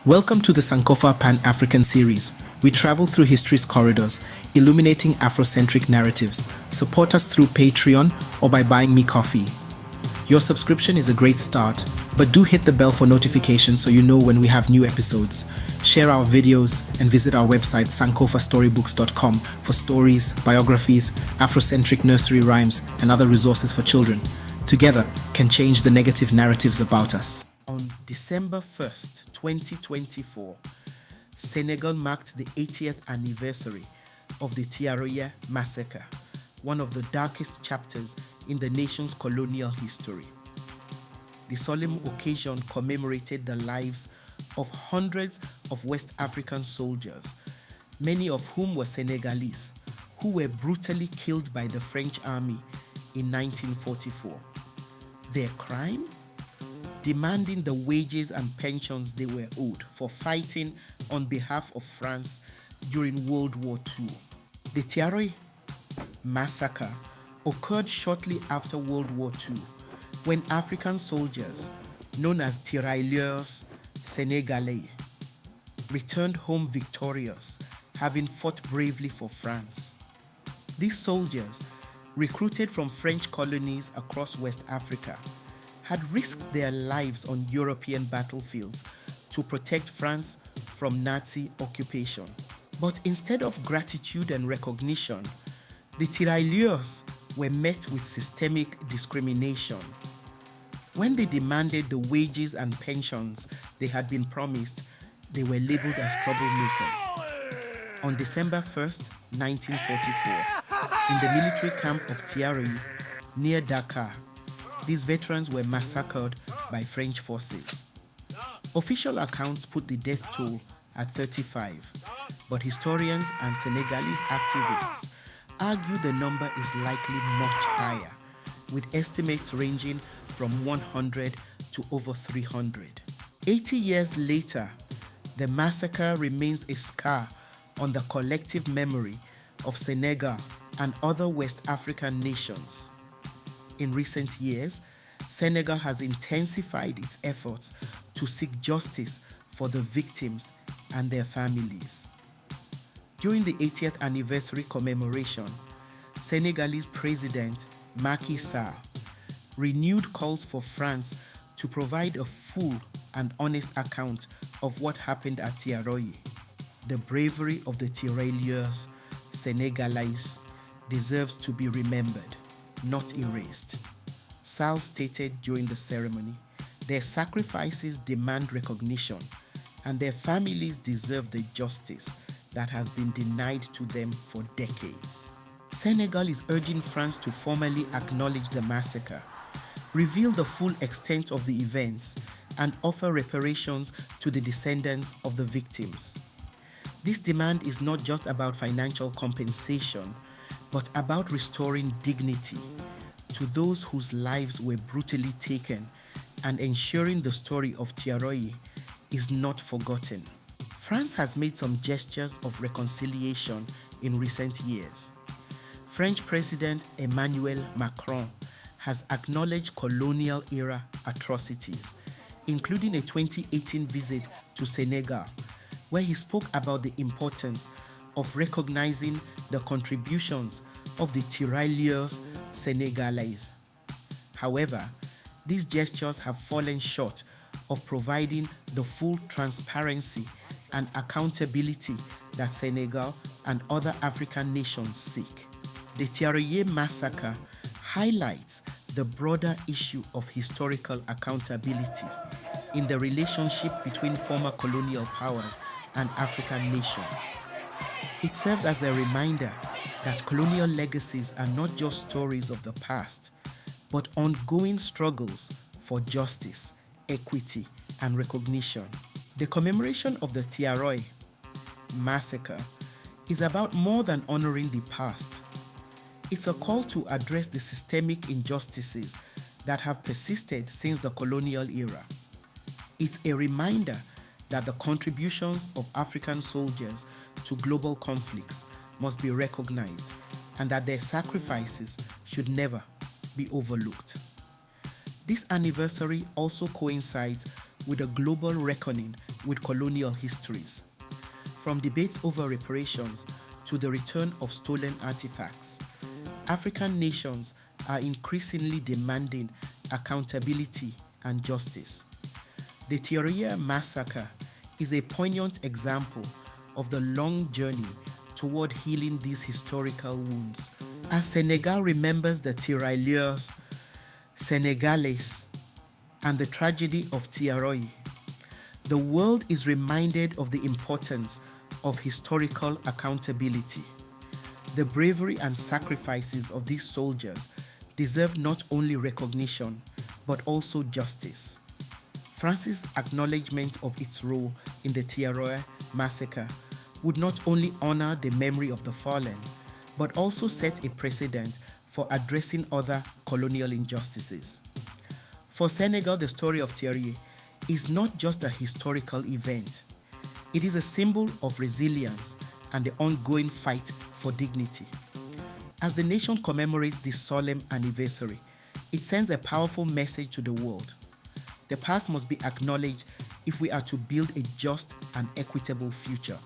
Welcome to the Sankofa Pan-African series. We travel through history's corridors, illuminating Afrocentric narratives. Support us through Patreon or by buying me coffee. Your subscription is a great start, but do hit the bell for notifications so you know when we have new episodes. Share our videos and visit our website sankofastorybooks.com for stories, biographies, Afrocentric nursery rhymes, and other resources for children. Together can change the negative narratives about us. On December 1st, 2024, Senegal marked the 80th anniversary of the Thiaroye Massacre, one of the darkest chapters in the nation's colonial history. The solemn occasion commemorated the lives of hundreds of West African soldiers, many of whom were Senegalese, who were brutally killed by the French army in 1944. Their crime? Demanding the wages and pensions they were owed for fighting on behalf of France during World War II. The Thiaroye Massacre occurred shortly after World War II, when African soldiers, known as Tirailleurs Sénégalais, returned home victorious, having fought bravely for France. These soldiers, recruited from French colonies across West Africa, had risked their lives on European battlefields to protect France from Nazi occupation. But instead of gratitude and recognition, the tirailleurs were met with systemic discrimination. When they demanded the wages and pensions they had been promised, they were labeled as troublemakers. On December 1st, 1944, in the military camp of Thiaroye, near Dakar, these veterans were massacred by French forces. Official accounts put the death toll at 35, but historians and Senegalese activists argue the number is likely much higher, with estimates ranging from 100 to over 300. 80 years later, the massacre remains a scar on the collective memory of Senegal and other West African nations. In recent years, Senegal has intensified its efforts to seek justice for the victims and their families. During the 80th anniversary commemoration, Senegalese President Macky Sall renewed calls for France to provide a full and honest account of what happened at Thiaroye. The bravery of the Tirailleurs Sénégalais deserves to be remembered, not erased. Sall stated during the ceremony, their sacrifices demand recognition, and their families deserve the justice that has been denied to them for decades. Senegal is urging France to formally acknowledge the massacre, reveal the full extent of the events, and offer reparations to the descendants of the victims. This demand is not just about financial compensation, but about restoring dignity to those whose lives were brutally taken and ensuring the story of Thiaroye is not forgotten. France has made some gestures of reconciliation in recent years. French President Emmanuel Macron has acknowledged colonial-era atrocities, including a 2018 visit to Senegal, where he spoke about the importance of recognizing the contributions of the Tirailleurs Sénégalais. However, these gestures have fallen short of providing the full transparency and accountability that Senegal and other African nations seek. The Thiaroye Massacre highlights the broader issue of historical accountability in the relationship between former colonial powers and African nations. It serves as a reminder that colonial legacies are not just stories of the past, but ongoing struggles for justice, equity, and recognition. The commemoration of the Thiaroye Massacre is about more than honoring the past. It's a call to address the systemic injustices that have persisted since the colonial era. It's a reminder that the contributions of African soldiers to global conflicts must be recognized and that their sacrifices should never be overlooked. This anniversary also coincides with a global reckoning with colonial histories. From debates over reparations to the return of stolen artifacts, African nations are increasingly demanding accountability and justice. The Thiaroye Massacre is a poignant example of the long journey toward healing these historical wounds. As Senegal remembers the tirailleurs Senegalese and the tragedy of Thiaroye, the world is reminded of the importance of historical accountability. The bravery and sacrifices of these soldiers deserve not only recognition, but also justice. France's acknowledgement of its role in the Thiaroye Massacre would not only honor the memory of the fallen, but also set a precedent for addressing other colonial injustices. For Senegal, the story of Thiaroye is not just a historical event. It is a symbol of resilience and the ongoing fight for dignity. As the nation commemorates this solemn anniversary, it sends a powerful message to the world. The past must be acknowledged if we are to build a just and equitable future.